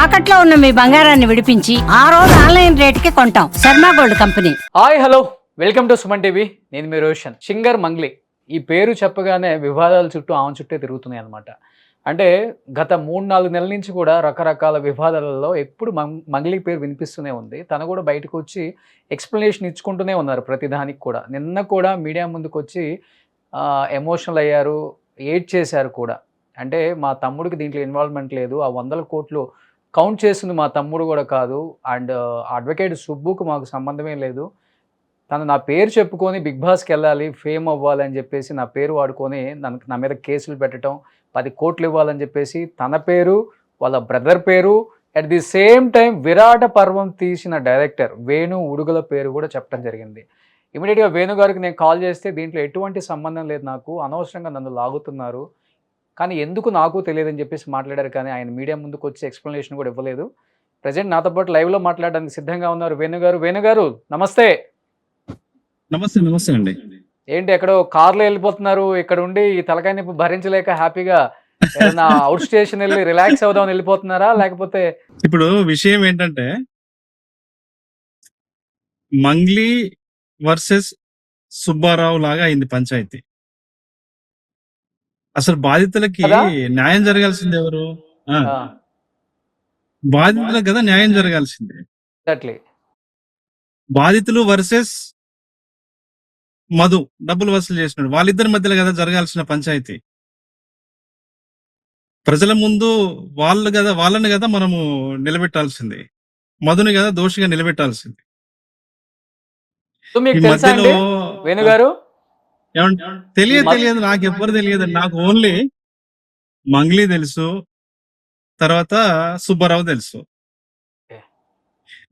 తాకట్లో ఉన్న మీ బంగారాన్ని విడిపించి ఆ రోజు ఆన్లైన్ రేటుకి కొంటాం. Sharma gold company. Hi hello, welcome to Suman TV. నేను మీ రోషన్. సింగర్ మంగ్లీ ఈ పేరు చెప్పగానే వివాదాల చుట్టూ ఆమె చుట్టే తిరుగుతున్నాయి అనమాట. అంటే గత 3-4 నెలల నుంచి కూడా రకరకాల వివాదాలలో ఎప్పుడు మంగ్లీ పేరు వినిపిస్తూనే ఉంది. తను కూడా బయటకు వచ్చి ఎక్స్ప్లెనేషన్ ఇచ్చుకుంటూనే ఉన్నారు ప్రతిదానికి కూడా. నిన్న కూడా మీడియా ముందుకు వచ్చి ఎమోషనల్ అయ్యారు, ఏడ్చేశారు కూడా. అంటే మా తమ్ముడికి దీంట్లో ఇన్వాల్వ్మెంట్ లేదు, ఆ 100 కోట్లు కౌంట్ చేసింది మా తమ్ముడు కూడా కాదు, అండ్ అడ్వకేట్ సుబ్బుకు మాకు సంబంధమే లేదు. తను నా పేరు చెప్పుకొని బిగ్ బాస్కి వెళ్ళాలి, ఫేమ్ అవ్వాలి అని చెప్పేసి నా పేరు వాడుకొని నా మీద కేసులు పెట్టడం, 10 కోట్లు ఇవ్వాలని చెప్పేసి తన పేరు, వాళ్ళ బ్రదర్ పేరు, అట్ ది సేమ్ టైం విరాట పర్వం తీసిన డైరెక్టర్ వేణు ఉడుగుల పేరు కూడా చెప్పడం జరిగింది. ఇమీడియట్గా వేణు గారికి నేను కాల్ చేస్తే దీంట్లో ఎటువంటి సంబంధం లేదు, నాకు అనవసరంగా నన్ను లాగుతున్నారు, కానీ ఎందుకు నాకు తెలియదని చెప్పేసి మాట్లాడారు. కానీ ఆయన మీడియా ముందుకు వచ్చి ఎక్స్ప్లెనేషన్ కూడా ఇవ్వలేదు. ప్రజెంట్ నాతో పాటు లైవ్లో మాట్లాడడానికి సిద్ధంగా ఉన్నారు వేణు గారు. వేణు గారు నమస్తే. నమస్తే. నమస్తే అండి. ఏంటి ఎక్కడో కార్లో వెళ్ళిపోతున్నారు, ఇక్కడ ఉండి ఈ తలకాయ నొప్పి భరించలేక హ్యాపీగా ఏదైనా అవుట్ స్టేషన్ వెళ్ళి రిలాక్స్ అవుదామని వెళ్ళిపోతున్నారా, లేకపోతే? ఇప్పుడు విషయం ఏంటంటే మంగ్లీ వర్సెస్ సుబ్బారావు లాగా అయింది పంచాయతీ. అసలు బాధితులకి కదా? న్యాయం జరగాల్సింది ఎవరు? బాధితులకు కదా న్యాయం జరగాల్సిందే. ఎగ్జాక్ట్లీ. బాధితులు వర్సెస్ మధు డబ్బులు వసూలు చేసినాడు, వాళ్ళిద్దరి మధ్యలో కదా జరగాల్సిన పంచాయతీ. ప్రజల ముందు వాళ్ళని కదా మనము నిలబెట్టాల్సింది, మధుని కదా దోషిగా నిలబెట్టాల్సింది. సో మీకు ఈ తెలుసా అండి మధ్యలో వేణు గారు? తెలియదు, నాకు ఎవ్వరు తెలియదు. నాకు ఓన్లీ మంగ్లీ తెలుసు, తర్వాత సుబ్బారావు తెలుసు.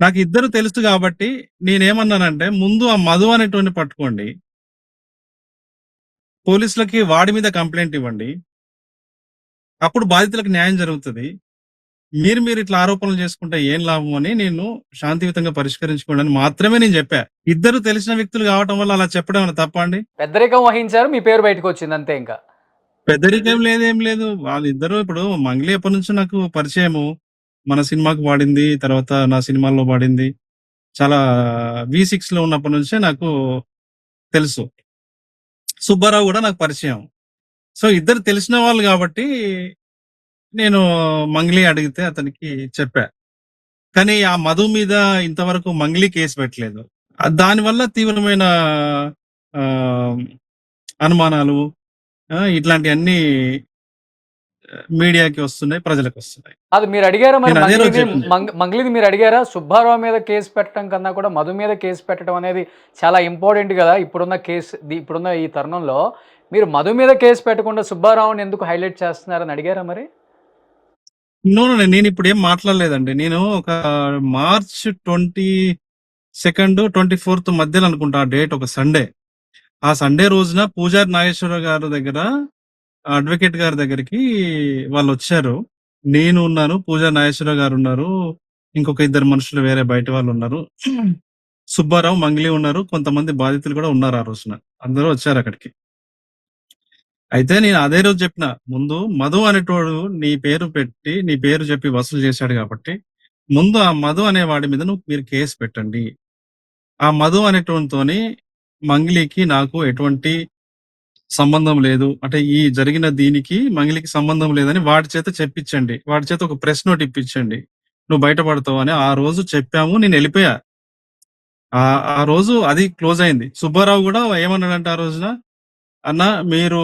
నాకు ఇద్దరు తెలుసు కాబట్టి నేనేమన్నానంటే, ముందు ఆ మధు అనేటువంటి పట్టుకోండి, పోలీసులకి వాడి మీద కంప్లైంట్ ఇవ్వండి, అప్పుడు బాధితులకు న్యాయం జరుగుతుంది. మీరు ఇట్లా ఆరోపణలు చేసుకుంటే ఏం లాభం అని నేను శాంతియుతంగా పరిష్కరించుకోండి అని మాత్రమే నేను చెప్పా. ఇద్దరు తెలిసిన వ్యక్తులు కావటం వల్ల అలా చెప్పడం అన్న తప్ప అండి? పెద్దరికం వహించారు, మీ పేరు బయటకు వచ్చింది అంతే. ఇంకా పెద్దరికం లేదేం లేదు. వాళ్ళిద్దరూ ఇప్పుడు మంగ్లీ ఎప్పటి నుంచో నాకు పరిచయము, మన సినిమాకు వాడింది, తర్వాత నా సినిమాల్లో వాడింది, చాలా V6 లో ఉన్నప్పటి నుంచే నాకు తెలుసు. సుబ్బారావు కూడా నాకు పరిచయం. సో ఇద్దరు తెలిసిన వాళ్ళు కాబట్టి నేను మంగ్లీ అడిగితే అతనికి చెప్పా. కానీ ఆ మధు మీద ఇంతవరకు మంగ్లీ కేసు పెట్టలేదు. దానివల్ల తీవ్రమైన అనుమానాలు ఇట్లాంటివన్నీ మీడియాకి వస్తున్నాయి, ప్రజలకు వస్తున్నాయి. అది మీరు అడిగారా మరి? నేను అదే రోజు చెప్పాను. మంగ్లీని మీరు అడిగారా? సుబ్బారావు మీద కేసు పెట్టడం కన్నా కూడా మధు మీద కేసు పెట్టడం అనేది చాలా ఇంపార్టెంట్ కదా ఇప్పుడున్న ఈ తరుణంలో. మీరు మధు మీద కేసు పెట్టకుండా సుబ్బారావుని ఎందుకు హైలైట్ చేస్తున్నారని అడిగారా మరి? నేను ఇప్పుడు ఏం మాట్లాడలేదండి. నేను ఒక మార్చ్ 22, 24 మధ్యలో అనుకుంటా ఆ డేట్, ఒక సండే. ఆ సండే రోజున పూజారి నాగేశ్వరరావు గారి దగ్గర, అడ్వకేట్ గారి దగ్గరికి వాళ్ళు వచ్చారు. నేను ఉన్నాను, పూజారి నాగేశ్వరరావు గారు ఉన్నారు, ఇంకొక ఇద్దరు మనుషులు వేరే బయట వాళ్ళు ఉన్నారు, సుబ్బారావు, మంగ్లీ ఉన్నారు, కొంతమంది బాధితులు కూడా ఉన్నారు. ఆ రోజున అందరూ వచ్చారు అక్కడికి. అయితే నేను అదే రోజు చెప్పిన, ముందు మధు అనేటోడు నీ పేరు చెప్పి వసూలు చేశాడు కాబట్టి ముందు ఆ మధు అనే వాడి మీద మీరు కేసు పెట్టండి. ఆ మధు అనేటోనితోని మంగ్లీకి నాకు ఎటువంటి సంబంధం లేదు, అంటే ఈ జరిగిన దీనికి మంగ్లీకి సంబంధం లేదని వాడి చేత చెప్పించండి, వాడి చేత ఒక ప్రెస్ నోట్ ఇప్పించండి, నువ్వు బయటపడతావు అని ఆ రోజు చెప్పాము. నేను వెళ్ళిపోయా. ఆ రోజు అది క్లోజ్ అయింది. సుబ్బారావు కూడా ఏమన్నాడంటే ఆ రోజున, అన్న మీరు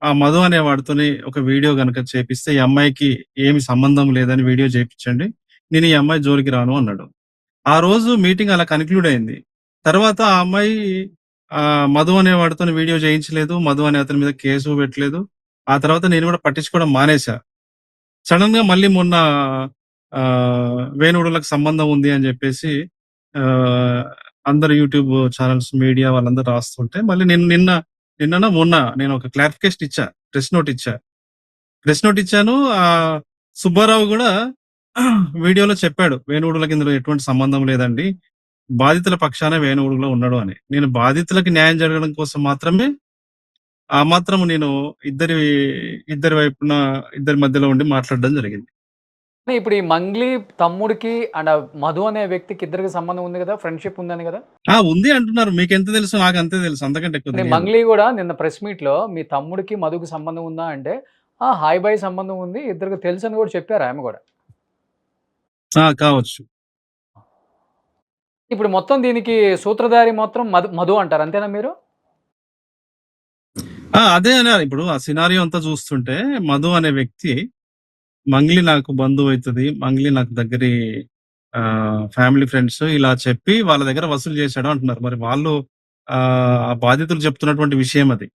ఆ మధు అనే వాడితోని ఒక వీడియో గనక చేపిస్తే ఈ అమ్మాయికి ఏమి సంబంధం లేదని వీడియో చేయించండి, నేను ఈ అమ్మాయి జోలికి రాను అన్నాడు. ఆ రోజు మీటింగ్ అలా కన్క్లూడ్ అయింది. తర్వాత ఆ అమ్మాయి మధు అనే వాడితో వీడియో చేయించలేదు, మధు అనే అతని మీద కేసు పెట్టలేదు. ఆ తర్వాత నేను కూడా పట్టించుకోవడం మానేశా. సడన్ గా మళ్ళీ మొన్న వేణువులకు సంబంధం ఉంది అని చెప్పేసి అందరు యూట్యూబ్ ఛానల్స్, మీడియా వాళ్ళందరూ రాస్తుంటే మళ్ళీ మొన్న నేను ఒక క్లారిఫికేషన్ ఇచ్చా, ప్రెస్ నోట్ ఇచ్చాను. సుబ్బారావు కూడా వీడియోలో చెప్పాడు, వేణువుడులకి ఇందులో ఎటువంటి సంబంధం లేదండి, బాధితుల పక్షాన వేణువుడులో ఉన్నాడు అని. నేను బాధితులకి న్యాయం జరగడం కోసం మాత్రమే ఆ మాత్రం నేను ఇద్దరి వైపున ఇద్దరి మధ్యలో ఉండి మాట్లాడడం జరిగింది. ఇప్పుడు ఈ మంగ్లీ తమ్ముడికి అండ్ మధు అనే వ్యక్తికి ఇద్దరికి సంబంధం ఉంది కదా, ఫ్రెండ్షిప్ ఉందని కదా. ఉంది అంటున్నారు. మీకెంత తెలుసు? నాకు అంతే తెలుసు. అంతకంటే ఎక్కువ తెలియదు. మంగ్లీ కూడా నిన్న ప్రెస్ మీట్ లో మీ తమ్ముడికి మధుకి సంబంధం ఉందా అంటే హాయ్ బాయ్ సంబంధం ఉంది, ఇద్దరికి తెలుసు అని కూడా చెప్పారు ఆమె కూడా. కావచ్చు. ఇప్పుడు మొత్తం దీనికి సూత్రధారి మొత్తం మధు మధు అంటారు, అంతేనా మీరు? అదే అన్నారు. ఇప్పుడు ఆ సినారియో అంతా చూస్తుంటే మధు అనే వ్యక్తి మంగ్లీ నాకు బంధువు అవుతుంది, మంగ్లీ నాకు దగ్గరి ఫ్యామిలీ ఫ్రెండ్స్ ఇలా చెప్పి వాళ్ళ దగ్గర వసూలు చేశాడు అంటున్నారు. మరి వాళ్ళు ఆ బాధితులు చెప్తున్నటువంటి విషయం అది.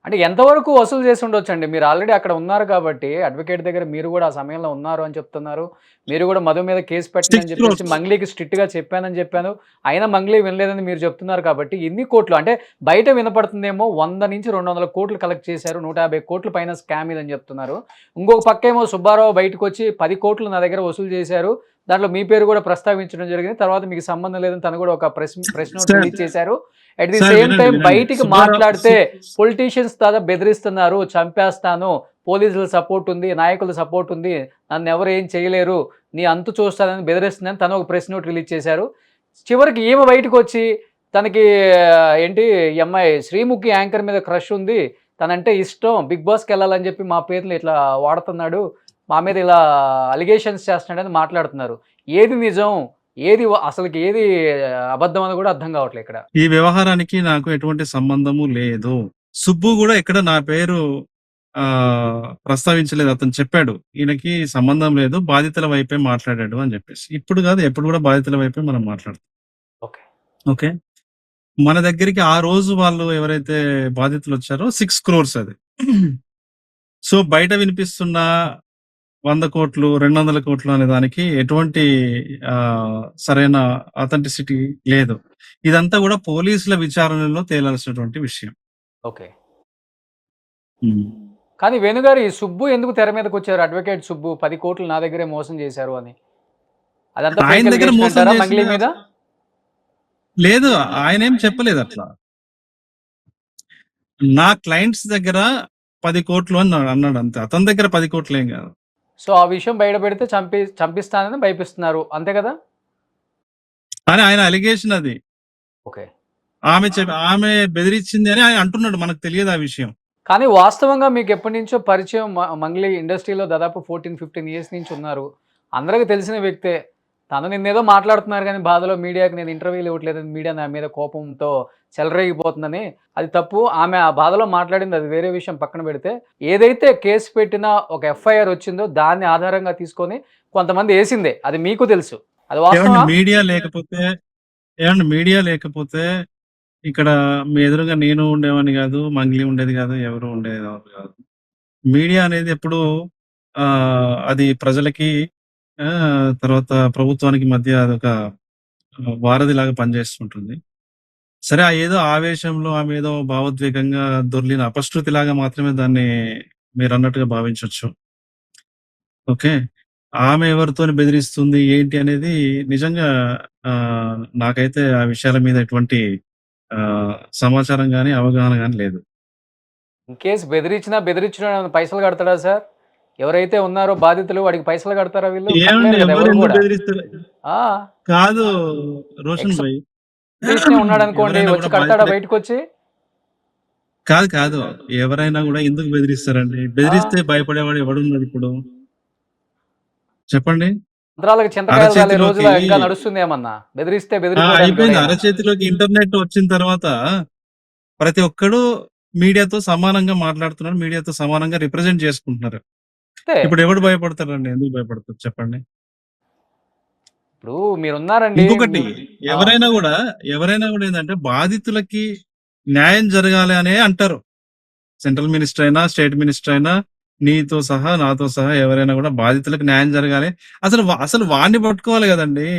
అంటే ఎంతవరకు వసూలు చేసి ఉండొచ్చండి? మీరు ఆల్రెడీ అక్కడ ఉన్నారు కాబట్టి అడ్వకేట్ దగ్గర మీరు కూడా ఆ సమయంలో ఉన్నారు అని చెప్తున్నారు. మీరు కూడా మధు మీద కేసు పెట్టండి అని 6 చెప్పేసి crores. మంగ్లీకి స్ట్రిక్ట్‌గా చెప్పానని చెప్పాను. అయినా మంగ్లీ వినలేదని మీరు చెప్తున్నారు కాబట్టి ఎన్ని కోట్లు అంటే బయట వినపడుతుందేమో 100-200 కోట్లు కలెక్ట్ చేశారు. 150 కోట్ల పైన స్కామ్ ఇదని చెప్తున్నారు. ఇంకొక పక్కేమో సుబ్బారావు బయటకొచ్చి 10 కోట్లు నా దగ్గర వసూలు చేశారు, దాంట్లో మీ పేరు కూడా ప్రస్తావించడం జరిగింది. తర్వాత మీకు సంబంధం లేదని తను కూడా ఒక ప్రెస్ నోట్ సార్, రిలీజ్ చేశారు. అట్ ది సార్ సేమ్ వినండి, టైం వినండి. బయటికి మాట్లాడితే పొలిటీషియన్స్ దాకా బెదిరిస్తున్నారు, చంపేస్తాను, పోలీసుల సపోర్ట్ ఉంది, నాయకుల సపోర్ట్ ఉంది, నన్ను ఎవరు ఏం చేయలేరు, నీ అంతు చూస్తానని బెదిరిస్తుందని తను ఒక ప్రెస్ నోట్ రిలీజ్ చేశారు. చివరికి ఈమె బయటకు వచ్చి తనకి ఏంటి ఈ అమ్మాయి శ్రీముఖి యాంకర్ మీద క్రష్ ఉంది, తనంటే ఇష్టం, బిగ్ బాస్కి వెళ్ళాలని చెప్పి మా పేర్లు ఇట్లా వాడుతున్నాడు, మా మీద ఇలా అలిగేషన్స్ చేస్తున్నాడని మాట్లాడుతున్నారు. ఏది నిజం, ఏది అసలుకి ఏది అబద్ధం అని కూడా అర్థం కావట్లేదు ఇక్కడ. ఈ వ్యవహారానికి నాకు ఎటువంటి సంబంధము లేదు. సుబ్బు కూడా ఎక్కడ నా పేరు ప్రస్తావించలేదు. అతను చెప్పాడు ఈయనకి సంబంధం లేదు, బాధితుల వైపే మాట్లాడాడు అని చెప్పేసి. ఇప్పుడు కాదు, ఎప్పుడు కూడా బాధితుల వైపే మనం మాట్లాడతాం. ఓకే. ఓకే, మన దగ్గరికి ఆ రోజు వాళ్ళు ఎవరైతే బాధితులు వచ్చారో 6 crores అది. సో బయట వినిపిస్తున్న 100 కోట్లు 200 కోట్లు అనే దానికి ఎటువంటి సరైన అథెంటిసిటీ లేదు. ఇదంతా కూడా పోలీసుల విచారణలో తేలాల్సినటువంటి విషయం. ఓకే. కానీ వేణుగారు ఈ సుబ్బు ఎందుకు తెర మీదకి వచ్చారు? అడ్వకేట్ సుబ్బు 10 కోట్లు నా దగ్గరే మోసం చేశారు అని, అదంతా ఆయన fake దగ్గర allegation మోసం అంటారా చేసిన మంగ్లీ మీద? లేదు, ఆయన ఏం చెప్పలేదు అట్లా. నా క్లయింట్స్ దగ్గర 10 కోట్లు అని అన్నాడు అంతే. అతని దగ్గర 10 కోట్లు ఏం కాదు. సో ఆ విషయం బయట పెడితే చంపిస్తానని భయపిస్తున్నారు, అంతే కదా? అని ఆయన అలిగేషన్ అది. ఓకే. ఆమె బెదిరించింది అని ఆయన అంటున్నాడు, మనకు తెలియదు ఆ విషయం. కానీ వాస్తవంగా మీకు ఎప్పటి నుంచో పరిచయం, మంగ్లీ ఇండస్ట్రీలో దాదాపు 14-15 ఇయర్స్ నుంచి ఉన్నారు, అందరికీ తెలిసిన వ్యక్తే. తను నిన్నేదో మాట్లాడుతున్నారు కానీ బాధలో మీడియాకి నేను ఇంటర్వ్యూలు ఇవ్వట్లేదని మీడియా నా మీద కోపంతో చెలరేగిపోతుందని, అది తప్పు. ఆమె ఆ బాధలో మాట్లాడింది, అది వేరే విషయం పక్కన పెడితే, ఏదైతే కేసు పెట్టినా ఒక ఎఫ్ఐఆర్ వచ్చిందో దాన్ని ఆధారంగా తీసుకొని కొంతమంది వేసిందే, అది మీకు తెలుసు, అది వాస్తవా? మీడియా లేకపోతే ఇక్కడ మీ ఎదురుగా నేను ఉండేవాడిని కాదు, మంగ్లీ ఉండేది కాదు, ఎవరు ఉండేది కాదు. మీడియా అనేది ఎప్పుడు అది ప్రజలకి తర్వాత ప్రభుత్వానికి మధ్య అదొక వారధిలాగా పనిచేస్తుంటుంది. సరే, ఏదో ఆవేశంలో ఆమె ఏదో భావోద్వేగంగా దొర్లిన అపశృతిలాగా మాత్రమే దాన్ని మీరు అన్నట్టుగా భావించవచ్చు. ఓకే, ఆమె ఎవరితోని బెదిరిస్తుంది ఏంటి అనేది నిజంగా నాకైతే ఆ విషయాల మీద ఎటువంటి సమాచారం గానీ, అవగాహన గానీ లేదు. ఇన్ కేసు బెదిరించిన పైసలు కడతాడా సార్? ఎవరైతే ఉన్నారో బాధితులు వాడికి పైసలు కడతారా వీళ్ళు? కట్టలేరు కదా ఎవరు కూడా. కాదు రోషన్ భాయ్, ఉన్నాడు అనుకోండి, వచ్చి కడతాడా బయటకు వచ్చి? కాదు, ఎవరైనా కూడా ఎందుకు బెదిరిస్తారండి? బెదిరిస్తే భయపడేవాడు ఎవడున్నాడు ఇప్పుడు చెప్పండి? మంత్రాలకు చింతకాయలు రాలే రోజులు ఇంకా నడుస్తుంది ఏమన్నా? బెదిరిస్తే అయిపోయింది. అరచేతిలోకి ఇంటర్నెట్ వచ్చిన తర్వాత ప్రతి ఒక్కడు మీడియాతో సమానంగా మాట్లాడుతున్నారు, మీడియాతో సమానంగా రిప్రజెంట్ చేసుకుంటున్నారు. ఇప్పుడు ఎవడు భయపడతారండి? ఎందుకు భయపడతారు చెప్పండి? ఇప్పుడు మీరున్నారండి. ఇంకొకటి, ఎవరైనా కూడా ఏంటంటే బాధితులకి న్యాయం జరగాలి అనే అంటారు. సెంట్రల్ మినిస్టర్ అయినా, స్టేట్ మినిస్టర్ అయినా, నీతో సహా నాతో సహా ఎవరైనా కూడా బాధితులకు న్యాయం జరగాలి. అసలు వాడిని పట్టుకోవాలి కదండి.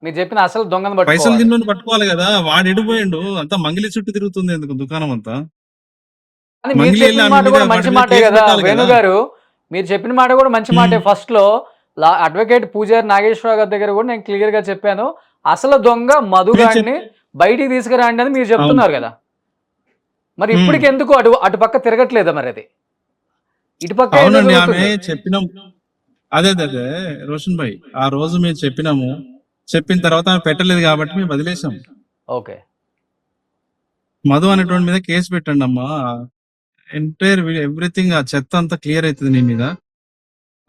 మీరు చెప్పిన అసలు దొంగను పైసలు తిన్నోని పట్టుకోవాలి కదా. వాడు ఎడిపోయిండు, అంతా మంగిలి చుట్టూ తిరుగుతుంది ఎందుకు దుకాణం అంతా? మంచి మాటే కదా వేణు గారు, మీరు చెప్పిన మాట కూడా మంచి మాటే. ఫస్ట్ లో అడ్వకేట్ పూజారి నాగేశ్వరరావు గారి దగ్గర కూడా నేను క్లియర్ గా చెప్పాను, అసలు దొంగ మధు గారిని బయటికి తీసుకురండి అని మీరు చెప్తున్నారు కదా. మరి ఇప్పటికి ఎందుకు అటు పక్క తిరగట్లేదా మరి? అది ఇటుపక్క ఏదో అవునండి ఆమె జరుగుతుంది. చెప్పినాం. అదే రోషన్ భాయ్, ఆ రోజు మేము చెప్పినాము. చెప్పిన తర్వాత ఆమె పెట్టలేదు కాబట్టి మేము వదిలేసాం. ఓకే. మధు అనేటువంటి మీద కేసు పెట్టండి అమ్మా, ఎంటైర్ ఎవ్రీథింగ్, ఆ చెత్త అంతా క్లియర్ అవుతుంది నీ మీద,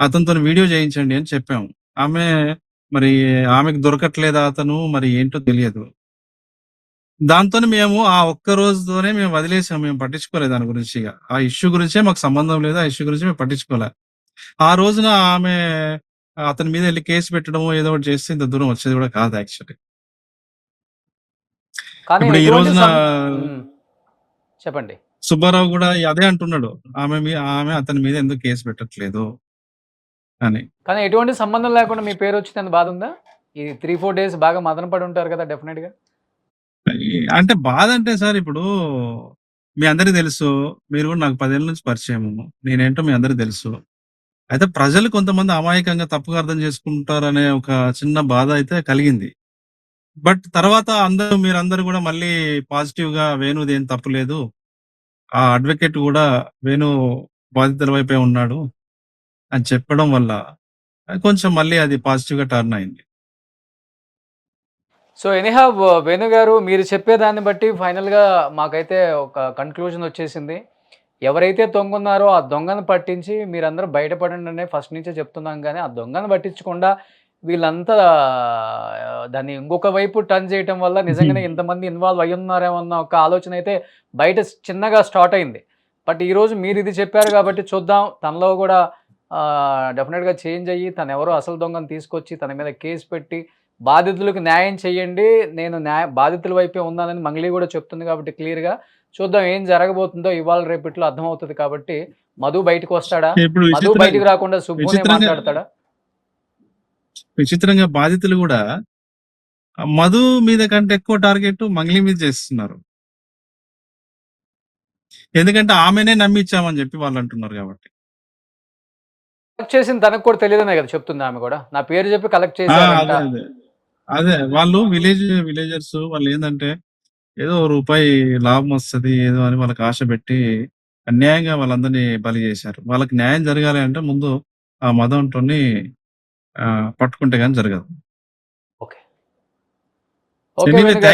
అతనితో వీడియో చేయించండి అని చెప్పాము. ఆమె మరి ఆమెకు దొరకట్లేదా అతను, మరి ఏంటో తెలియదు. దాంతోనే మేము ఆ ఒక్క రోజుతోనే మేము వదిలేసాం. మేము పట్టించుకోలేదు దాని గురించి. ఇక ఆ ఇష్యూ గురించే మాకు సంబంధం లేదు, ఆ ఇష్యూ గురించి మేము పట్టించుకోలే. ఆ రోజున ఆమె అతని మీద వెళ్ళి కేసు పెట్టడమో ఏదో ఒకటి చేస్తే ఇంత దూరం వచ్చేది కూడా కాదు యాక్చువల్లీ. కానీ ఇప్పుడు ఈ ఎటువంటి రోజున చెప్పండి. సుబ్బారావు కూడా అదే అంటున్నాడు, ఆమె అతని మీద ఎందుకు కేసు పెట్టట్లేదు అని. కానీ ఎటువంటి సంబంధం లేకుండా మీ పేరు వచ్చిందని బాధ ఉందా? ఈ 3-4 డేస్ బాగా మదన పడి ఉంటారు కదా డెఫినెట్‌గా. అంటే బాధ అంటే సార్, ఇప్పుడు మీ అందరికి తెలుసు, మీరు కూడా నాకు 10 ఏళ్ల నుంచి పరిచయము, నేనేంటో మీ అందరికి తెలుసు. అయితే ప్రజలు కొంతమంది అమాయకంగా తప్పుగా అర్థం చేసుకుంటారనే ఒక చిన్న బాధ అయితే కలిగింది. బట్ తర్వాత మీరందరూ కూడా మళ్ళీ పాజిటివ్ గా వేణుది ఏం తప్పు లేదు, ఆ అడ్వకేట్ కూడా వేణు బాధితుల వైపే ఉన్నాడు అని చెప్పడం వల్ల కొంచెం మళ్ళీ అది పాజిటివ్ గా టర్న్ అయింది. సో ఎనీహౌ వేణు గారు, మీరు చెప్పేదాన్ని బట్టి ఫైనల్‌గా మాకైతే ఒక కన్క్లూజన్ వచ్చేసింది. ఎవరైతే దొంగున్నారో ఆ దొంగను పట్టించి మీరందరూ బయటపడండనే ఫస్ట్ నుంచే చెప్తున్నాం గానీ, ఆ దొంగను పట్టించకుండా వీళ్ళంతా దాన్ని ఇంకొక వైపు టర్న్ చేయటం వల్ల నిజంగానే ఇంతమంది ఇన్వాల్వ్ అయ్యున్నారేమో అన్న ఒక ఆలోచన అయితే బయట చిన్నగా స్టార్ట్ అయింది. బట్ ఈరోజు మీరు ఇది చెప్పారు కాబట్టి చూద్దాం, తనలో కూడా డెఫినెట్‌గా చేంజ్ అయ్యి తనెవరో అసలు దొంగను తీసుకొచ్చి తన మీద కేసు పెట్టి బాధితులకు న్యాయం చేయండి, నేను బాధితుల వైపే ఉన్నానని మంగ్లీ కూడా చెప్తుంది కాబట్టి క్లియర్‌గా. చూద్దాం ఏం జరగబోతుందో ఇవాళ రేపట్లో అర్థమవుతది కాబట్టి. మధు బయటకొస్తాడా? ఇప్పుడు మధు బయటకు రాకుండా సుబ్బునే మాట్లాడతాడా? విచిత్రంగా బాధితులు కూడా మధు మీద కంటే ఎక్కువ టార్గెట్ మంగ్లీ మీద చేస్తున్నారు. ఎందుకంటే ఆమెనే నమ్మిచ్చామని చెప్పి వాళ్ళు అంటున్నారు కాబట్టి. కలెక్ట్ చేసింది తనకు కూడా తెలియదనే కదా చెప్తుంది ఆమె కూడా. నా పేరు చెప్పి కలెక్ట్ చేశారంట. అదే వాళ్ళు విలేజర్స్ వాళ్ళు ఏంటంటే ఏదో రూపాయి లాభం వస్తది ఏదో అని వాళ్ళకి ఆశ పెట్టి అన్యాయంగా వాళ్ళందరినీ బలి చేశారు. వాళ్ళకి న్యాయం జరగాలి అంటే ముందు ఆ మదనటోన్ని పట్టుకుంటే గాని జరగదు. ఓకే. ఓకే ఎనీవే వేణు గారు.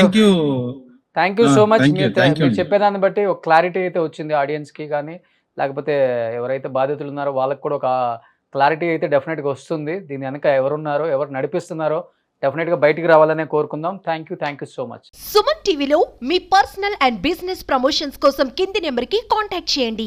Thank you so much. Thank you మీరు అండి. చెప్పేదాన్ని బట్టి ఒక క్లారిటీ అయితే వచ్చింది ఆడియన్స్‌కి గానీ, లేకపోతే ఎవరైతే బాధితులు ఉన్నారో వాళ్ళకి కూడా ఒక క్లారిటీ అయితే డెఫినెట్‌గా వస్తుంది. దీని వెనక ఎవరున్నారో, ఎవరు నడిపిస్తున్నారో డెఫినెట్‌గా బయటికి రావాలనే కోరుకుందాం. Thank you so much. Suman టీవీలో మీ పర్సనల్ అండ్ బిజినెస్ ప్రమోషన్స్ కోసం కింది నెంబర్కి కాంటాక్ట్ చేయండి.